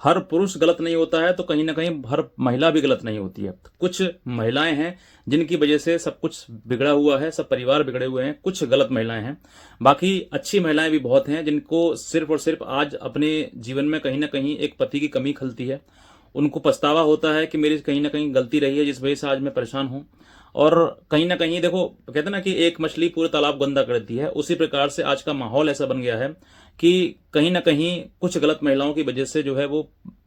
हर पुरुष गलत नहीं होता है तो कहीं ना कहीं हर महिला भी गलत नहीं होती है। कुछ महिलाएं हैं जिनकी वजह से सब कुछ बिगड़ा हुआ है, सब परिवार बिगड़े हुए हैं, कुछ गलत महिलाएं हैं। बाकी अच्छी महिलाएं भी बहुत हैं जिनको सिर्फ और सिर्फ आज अपने जीवन में कहीं ना कहीं एक पति की कमी खलती है। उनको पछतावा होता है कि मेरी कहीं ना कहीं गलती रही है जिस वजह से आज मैं परेशान हूं। और कहीं ना कहीं देखो, कहते हैं ना कि एक मछली पूरे तालाब गंदा कर देती है, उसी प्रकार से आज का माहौल ऐसा बन गया है कि कहीं ना कहीं कुछ गलत महिलाओं की वजह से जो है वो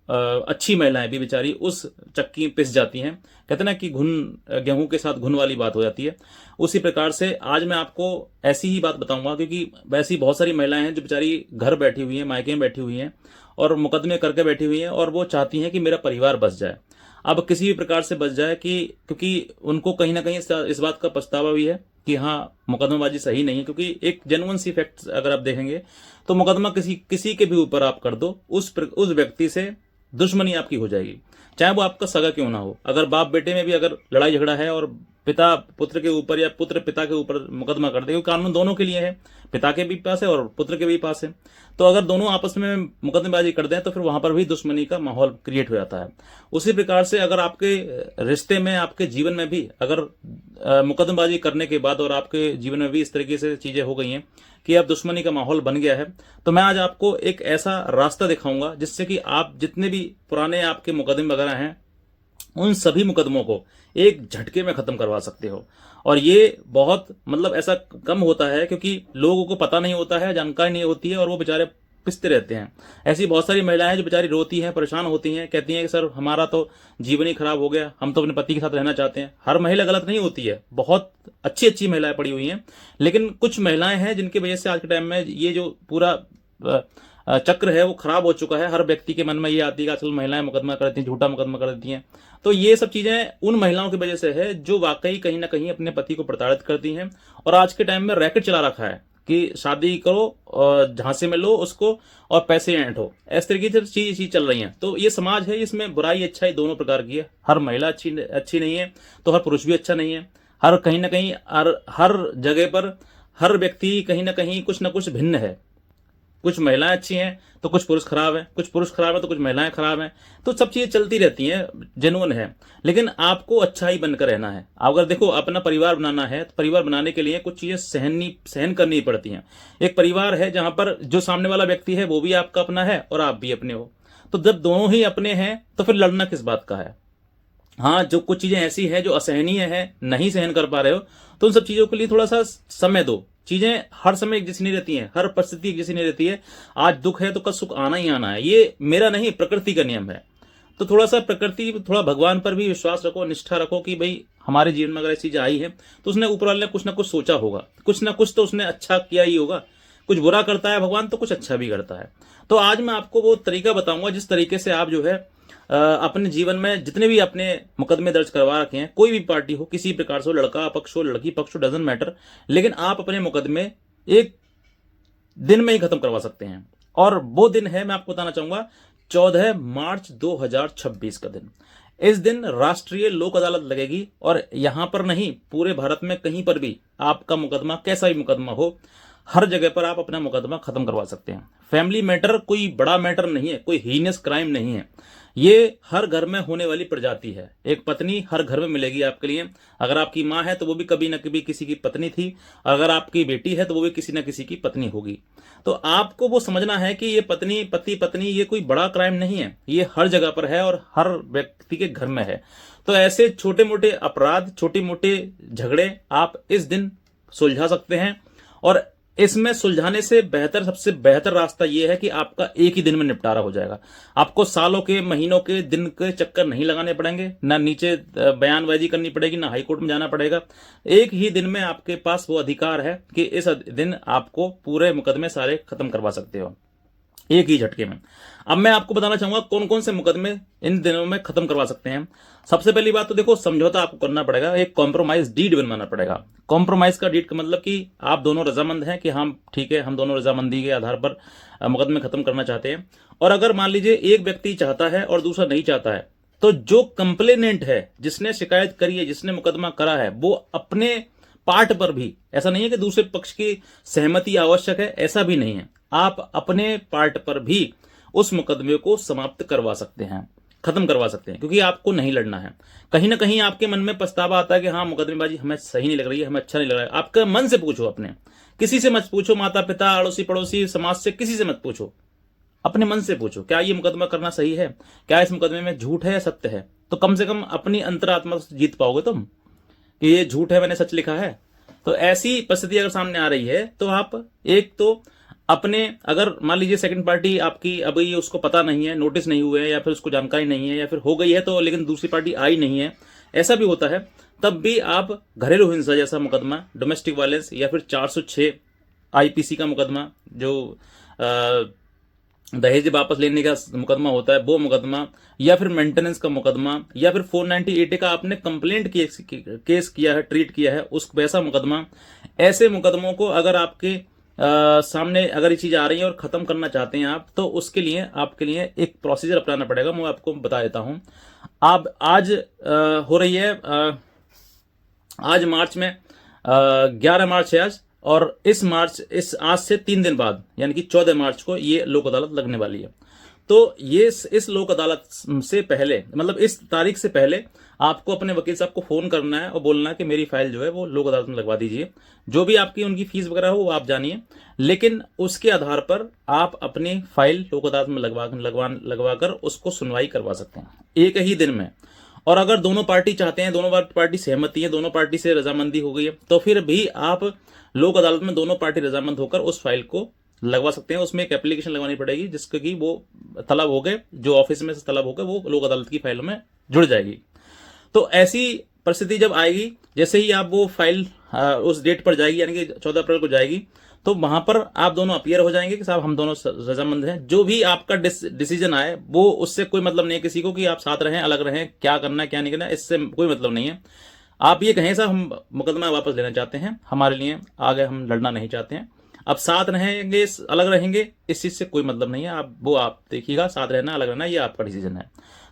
अच्छी महिलाएं भी बेचारी उस चक्की में पिस जाती हैं। कहते हैं ना कि घुन, गेहूं के साथ घुन वाली बात हो जाती है। उसी प्रकार से आज मैं आपको ऐसी ही बात बताऊंगा, क्योंकि वैसी बहुत सारी महिलाएं हैं जो बेचारी घर बैठी हुई हैं, मायके में बैठी हुई हैं और मुकदमे करके बैठी हुई हैं, और वो चाहती हैं कि मेरा परिवार बच जाए। अब किसी भी प्रकार से बच जाए, कि क्योंकि उनको कहीं ना कहीं इस बात का पछतावा भी है कि हाँ, मुकदमेबाजी सही नहीं है। क्योंकि एक जेन्युइन सी फैक्ट अगर आप देखेंगे तो मुकदमा किसी के भी ऊपर आप कर दो, उस व्यक्ति से दुश्मनी आपकी हो जाएगी, चाहे वो आपका सगा क्यों ना हो। अगर बाप बेटे में भी अगर लड़ाई झगड़ा है और पिता पुत्र के ऊपर या पुत्र पिता के ऊपर मुकदमा कर दे, क्योंकि कानून दोनों के लिए है, पिता के भी पास है और पुत्र के भी पास है, तो अगर दोनों आपस में मुकदमेबाजी कर दें तो फिर वहां पर भी दुश्मनी का माहौल क्रिएट हो जाता है। उसी प्रकार से अगर आपके रिश्ते में, आपके जीवन में भी अगर मुकदमेबाजी करने के बाद और आपके जीवन में भी इस तरीके से चीजें हो गई हैं कि अब दुश्मनी का माहौल बन गया है, तो मैं आज आपको एक ऐसा रास्ता दिखाऊंगा जिससे कि आप जितने भी पुराने आपके मुकदमे वगैरह हैं उन सभी मुकदमों को एक झटके में खत्म करवा सकते हो। और ये बहुत मतलब ऐसा कम होता है क्योंकि लोगों को पता नहीं होता है, जानकारी नहीं होती है और वो बेचारे पिसते रहते हैं। ऐसी बहुत सारी महिलाएं हैं जो बेचारी रोती हैं, परेशान होती हैं, कहती हैं कि सर हमारा तो जीवन ही खराब हो गया, हम तो अपने पति के साथ रहना चाहते हैं। हर महिला गलत नहीं होती है, बहुत अच्छी अच्छी महिलाएं पड़ी हुई हैं, लेकिन कुछ महिलाएं हैं जिनकी वजह से आज के टाइम में ये जो पूरा चक्र है वो खराब हो चुका है। हर व्यक्ति के मन में ये आती है कि आजकल महिलाएं मुकदमा कर देती हैं, झूठा मुकदमा कर देती हैं। तो ये सब चीजें उन महिलाओं की वजह से है जो वाकई कहीं ना कहीं अपने पति को प्रताड़ित करती हैं और आज के टाइम में रैकेट चला रखा है कि शादी करो और झांसे में लो उसको और पैसे ऐंठो, इस तरीके से चीज चल रही है। तो ये समाज है, इसमें बुराई अच्छाई दोनों प्रकार की है। हर महिला अच्छी नहीं है तो हर पुरुष भी अच्छा नहीं है। हर कहीं ना कहीं हर जगह पर हर व्यक्ति कहीं ना कुछ भिन्न है। कुछ महिलाएं अच्छी हैं तो कुछ पुरुष खराब हैं, कुछ पुरुष खराब है तो कुछ महिलाएं खराब हैं। तो सब चीजें चलती रहती हैं, जेन्युइन है, लेकिन आपको अच्छा ही बनकर रहना है। अगर देखो अपना परिवार बनाना है तो परिवार बनाने के लिए कुछ चीजें सहन करनी पड़ती हैं। एक परिवार है जहां पर जो सामने वाला व्यक्ति है वो भी आपका अपना है और आप भी अपने हो। तो जब दोनों ही अपने हैं तो फिर लड़ना किस बात का है। हाँ, जो कुछ चीजें ऐसी है जो असहनीय है, नहीं सहन कर पा रहे हो, तो उन सब चीजों के लिए थोड़ा सा समय दो। चीजें हर समय एक जैसी नहीं रहती हैं, हर परिस्थिति एक जैसी नहीं रहती है। आज दुख है तो कल सुख आना ही आना है, ये मेरा नहीं प्रकृति का नियम है। तो थोड़ा सा प्रकृति, थोड़ा भगवान पर भी विश्वास रखो, निष्ठा रखो कि भाई हमारे जीवन में अगर ऐसी चीज आई है तो उसने ऊपर वाले ने कुछ ना कुछ सोचा होगा, कुछ ना कुछ तो उसने अच्छा किया ही होगा। कुछ बुरा करता है भगवान तो कुछ अच्छा भी करता है। तो आज मैं आपको वो तरीका बताऊंगा जिस तरीके से आप जो है अपने जीवन में जितने भी अपने मुकदमे दर्ज करवा रखे हैं, कोई भी पार्टी हो, किसी प्रकार से हो, लड़का पक्ष हो, लड़की पक्ष हो, डजंट मैटर, लेकिन आप अपने मुकदमे एक दिन में ही खत्म करवा सकते हैं। और वो दिन है, मैं आपको बताना चाहूंगा, 14 मार्च 2026 का दिन। इस दिन राष्ट्रीय लोक अदालत लगेगी और यहां पर नहीं, पूरे भारत में कहीं पर भी आपका मुकदमा, कैसा भी मुकदमा हो, हर जगह पर आप अपना मुकदमा खत्म करवा सकते हैं। फैमिली मैटर कोई बड़ा मैटर नहीं है, कोई हीनियस क्राइम नहीं है। ये हर घर में होने वाली प्रजाति है। एक पत्नी हर घर में मिलेगी आपके लिए। अगर आपकी माँ है तो वो भी कभी न कभी किसी की पत्नी थी, अगर आपकी बेटी है तो वो भी किसी न किसी की पत्नी होगी। तो आपको वो समझना है कि ये पत्नी, पति पत्नी, ये कोई बड़ा क्राइम नहीं है, ये हर जगह पर है और हर व्यक्ति के घर में है। तो ऐसे छोटे मोटे अपराध, छोटे मोटे झगड़े आप इस दिन सुलझा सकते हैं। और इसमें सुलझाने से बेहतर, सबसे बेहतर रास्ता यह है कि आपका एक ही दिन में निपटारा हो जाएगा। आपको सालों के, महीनों के, दिन के चक्कर नहीं लगाने पड़ेंगे, ना नीचे बयानबाजी करनी पड़ेगी, ना हाईकोर्ट में जाना पड़ेगा। एक ही दिन में आपके पास वो अधिकार है कि इस दिन आपको पूरे मुकदमे सारे खत्म करवा सकते हो, एक ही झटके में। अब मैं आपको बताना चाहूंगा कौन कौन से मुकदमे इन दिनों में खत्म करवा सकते हैं। सबसे पहली बात तो देखो, समझौता आपको करना पड़ेगा, एक कॉम्प्रोमाइज डीड बनवाना पड़ेगा। कॉम्प्रोमाइज का डीड का मतलब कि आप दोनों रजामंद हैं कि हम ठीक है, हम दोनों रजामंदी के आधार पर मुकदमे खत्म करना चाहते हैं। और अगर मान लीजिए एक व्यक्ति चाहता है और दूसरा नहीं चाहता है, तो जो कंप्लेनेंट है, जिसने शिकायत करी है, जिसने मुकदमा करा है, वो अपने पार्ट पर भी, ऐसा नहीं है कि दूसरे पक्ष की सहमति आवश्यक है, ऐसा भी नहीं है, आप अपने पार्ट पर भी उस मुकदमे को समाप्त करवा सकते हैं, खत्म करवा सकते हैं, क्योंकि आपको नहीं लड़ना है। कहीं ना कहीं आपके मन में पछतावा आता है कि हाँ मुकदमेबाजी हमें सही नहीं लग रही है, हमें अच्छा नहीं लग रहा है। आपके मन से पूछो, अपने किसी से मत पूछो, माता पिता, अड़ोसी पड़ोसी, समाज से किसी से मत पूछो, अपने मन से पूछो क्या ये मुकदमा करना सही है, क्या इस मुकदमे में झूठ है या सत्य है। तो कम से कम अपनी अंतरात्मा से जीत पाओगे तुम कि ये झूठ है, मैंने सच लिखा है। तो ऐसी परिस्थिति अगर सामने आ रही है तो आप एक तो अपने, अगर मान लीजिए सेकंड पार्टी आपकी अभी उसको पता नहीं है, नोटिस नहीं हुए हैं, या फिर उसको जानकारी नहीं है, या फिर हो गई है तो लेकिन दूसरी पार्टी आई नहीं है, ऐसा भी होता है, तब भी आप घरेलू हिंसा जैसा मुकदमा, डोमेस्टिक वायलेंस, या फिर 406 आईपीसी का मुकदमा, जो दहेज वापस लेने का मुकदमा होता है वो मुकदमा, या फिर मेंटेनेंस का मुकदमा, या फिर 498 का आपने कंप्लेंट केस किया है, ट्रीट किया है, उस वैसा मुकदमा। ऐसे मुकदमों को अगर आपके सामने अगर ये चीज आ रही है और खत्म करना चाहते हैं आप, तो उसके लिए आपके लिए एक प्रोसीजर अपनाना पड़ेगा। मैं आपको बता देता हूं। आप आज हो रही है आज मार्च में 11 मार्च है आज, और इस आज से 3 दिन बाद यानी कि 14 मार्च को ये लोक अदालत लगने वाली है। तो ये इस लोक अदालत से पहले, मतलब इस तारीख से पहले आपको अपने वकील साहब को फोन करना है और बोलना है कि मेरी फाइल जो है वो लोक अदालत में लगवा दीजिए। जो भी आपकी उनकी फीस वगैरह हो वो आप जानिए, लेकिन उसके आधार पर आप अपनी फाइल लोक अदालत में लगवा कर उसको सुनवाई करवा सकते हैं एक ही दिन में। और अगर दोनों पार्टी चाहते हैं, दोनों पार्टी सहमति है, दोनों पार्टी से रजामंदी हो गई है, तो फिर भी आप लोक अदालत में दोनों पार्टी रजामंद होकर उस फाइल को लगवा सकते हैं। उसमें एक एप्लीकेशन लगवानी पड़ेगी जिसके कि वो तलब हो गए, जो ऑफिस में से तलब हो गए वो लोक अदालत की फाइलों में जुड़ जाएगी। तो ऐसी परिस्थिति जब आएगी, जैसे ही आप वो फाइल उस डेट पर जाएगी यानी कि 14 अप्रैल को जाएगी, तो वहां पर आप दोनों अपीयर हो जाएंगे कि साहब हम दोनों रजामंद हैं। जो भी आपका डिसीजन आए वो, उससे कोई मतलब नहीं है किसी को कि आप साथ रहें अलग रहें, क्या करना है क्या नहीं करना है, इससे कोई मतलब नहीं है। आप ये कहें साहब हम मुकदमा वापस लेना चाहते हैं, हमारे लिए आगे हम लड़ना नहीं चाहते हैं, अब साथ रहेंगे अलग रहेंगे, इस चीज से कोई मतलब नहीं है। आप देखिएगा, साथ रहना अलग रहना ये आपका डिसीजन है।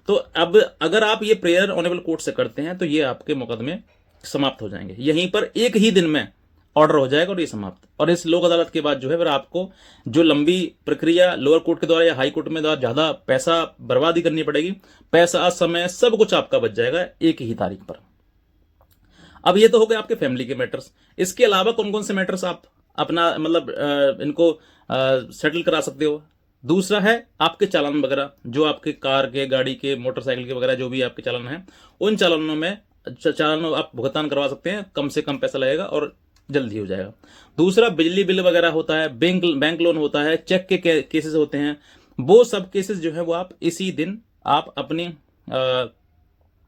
तो अब अगर आप ये प्रेयर ऑनरेबल कोर्ट से करते हैं तो ये आपके मुकदमे समाप्त हो जाएंगे, यहीं पर एक ही दिन में ऑर्डर हो जाएगा और ये समाप्त। और इस लोक अदालत के बाद जो है फिर आपको जो लंबी प्रक्रिया लोअर कोर्ट के द्वारा या हाई कोर्ट में द्वारा ज्यादा पैसा बर्बादी करनी पड़ेगी, पैसा समय सब कुछ आपका बच जाएगा एक ही तारीख पर। अब ये तो हो गए आपके फैमिली के मैटर्स। इसके अलावा कौन कौन से मैटर्स आप अपना मतलब इनको सेटल करा सकते हो। दूसरा है आपके चालान वगैरह, जो आपके कार के, गाड़ी के, मोटरसाइकिल के वगैरह जो भी आपके चालान हैं, उन चालानों में आप भुगतान करवा सकते हैं, कम से कम पैसा लगेगा और जल्दी हो जाएगा। दूसरा बिजली बिल वगैरह होता है, बैंक लोन होता है, चेक के केसेस होते हैं, वो सब केसेस जो है वो आप इसी दिन आप अपनी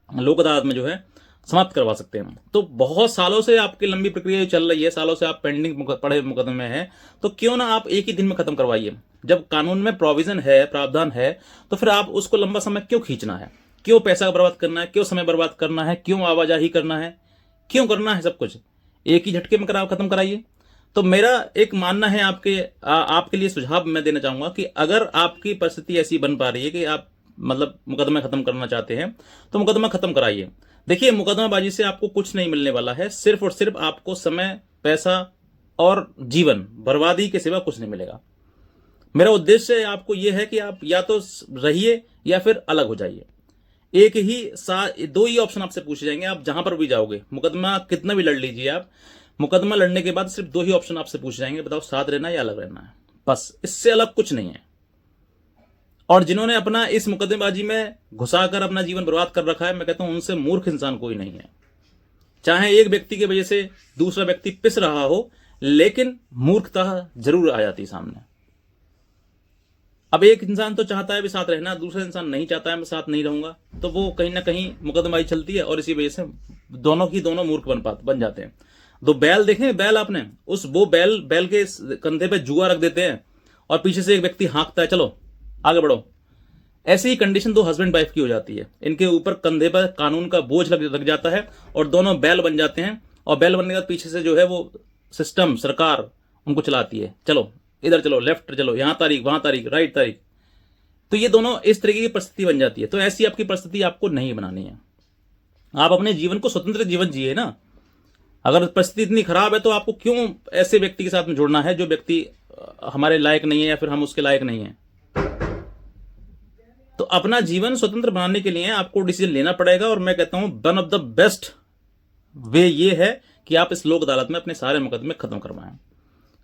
लोक अदालत में जो है समाप्त करवा सकते हैं। तो बहुत सालों से आपकी लंबी प्रक्रिया चल रही है, सालों से आप पेंडिंग पड़े मुकदमे में हैं, तो क्यों ना आप एक ही दिन में खत्म करवाइए। जब कानून में प्रोविजन है, प्रावधान है, तो फिर आप उसको लंबा समय क्यों खींचना है, क्यों पैसा बर्बाद करना है, क्यों समय बर्बाद करना है, क्यों आवाजाही करना है, क्यों करना है सब कुछ एक ही झटके में खत्म कराइए। तो मेरा एक मानना है आपके लिए सुझाव मैं देना चाहूंगा कि अगर आपकी परिस्थिति ऐसी बन पा रही है कि आप मतलब मुकदमा खत्म करना चाहते हैं, तो मुकदमा खत्म कराइए। देखिए, मुकदमाबाजी से आपको कुछ नहीं मिलने वाला है, सिर्फ और सिर्फ आपको समय, पैसा और जीवन बर्बादी के सिवा कुछ नहीं मिलेगा। मेरा उद्देश्य आपको यह है कि आप या तो रहिए या फिर अलग हो जाइए। एक ही दो ही ऑप्शन आपसे पूछे जाएंगे, आप जहां पर भी जाओगे, मुकदमा कितना भी लड़ लीजिए आप, मुकदमा लड़ने के बाद सिर्फ दो ही ऑप्शन आपसे पूछे जाएंगे, बताओ साथ रहना या अलग रहना है, बस इससे अलग कुछ नहीं है। और जिन्होंने अपना इस मुकदमेबाजी में घुसाकर अपना जीवन बर्बाद कर रखा है, मैं कहता हूं उनसे मूर्ख इंसान कोई नहीं है। चाहे एक व्यक्ति की वजह से दूसरा व्यक्ति पिस रहा हो, लेकिन मूर्खता जरूर आ जाती सामने। अब एक इंसान तो चाहता है भी साथ रहना, दूसरा इंसान नहीं चाहता है मैं साथ नहीं रहूंगा, तो वो कहीं ना कहीं मुकदमेबाजी चलती है और इसी वजह से दोनों की दोनों मूर्ख बन जाते हैं। दो बैल देखें, बैल आपने वो बैल के कंधे पे जुआ रख देते हैं और पीछे से एक व्यक्ति हाँकता है चलो आगे बढ़ो। ऐसी ही कंडीशन दो हस्बैंड वाइफ की हो जाती है, इनके ऊपर कंधे पर कानून का बोझ लग जाता है और दोनों बैल बन जाते हैं। और बैल बनने के बाद पीछे से जो है वो सिस्टम, सरकार उनको चलाती है, चलो इधर चलो, लेफ्ट चलो, यहां तारीख वहां तारीख, राइट तारीख। तो ये दोनों इस तरीके की परिस्थिति बन जाती है। तो ऐसी आपकी परिस्थिति आपको नहीं बनानी है। आप अपने जीवन को स्वतंत्र जीवन जिए ना। अगर परिस्थिति इतनी खराब है तो आपको क्यों ऐसे व्यक्ति के साथ में जुड़ना है जो व्यक्ति हमारे लायक नहीं है या फिर हम उसके लायक नहीं है। तो अपना जीवन स्वतंत्र बनाने के लिए आपको डिसीजन लेना पड़ेगा, और मैं कहता हूं one of the best way ये है कि आप इस लोक अदालत में अपने सारे मुकदमे खत्म करवाएं।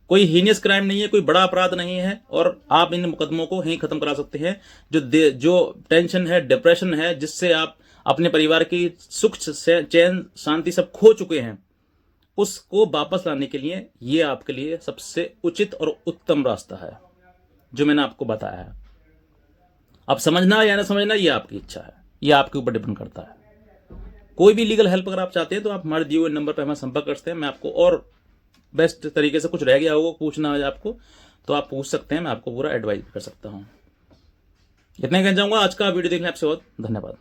कोई हीनियस क्राइम नहीं है, कोई बड़ा अपराध नहीं है, और आप इन मुकदमों को यहीं खत्म करा सकते हैं। जो टेंशन है, डिप्रेशन है, जिससे आप अपने परिवार की सुख चैन शांति सब खो चुके हैं, उसको वापस लाने के लिए ये आपके लिए सबसे उचित और उत्तम रास्ता है जो मैंने आपको बताया है। अब समझना या ना समझना ये आपकी इच्छा है, ये आपके ऊपर डिपेंड करता है। कोई भी लीगल हेल्प अगर आप चाहते हैं तो आप हमारे दिए हुए नंबर पर हमें संपर्क कर सकते हैं। मैं आपको और बेस्ट तरीके से कुछ रह गया होगा पूछना है आपको तो आप पूछ सकते हैं, मैं आपको पूरा एडवाइस कर सकता हूँ। इतना ही कहना चाहूँगा। आज का वीडियो देखने आपसे बहुत धन्यवाद।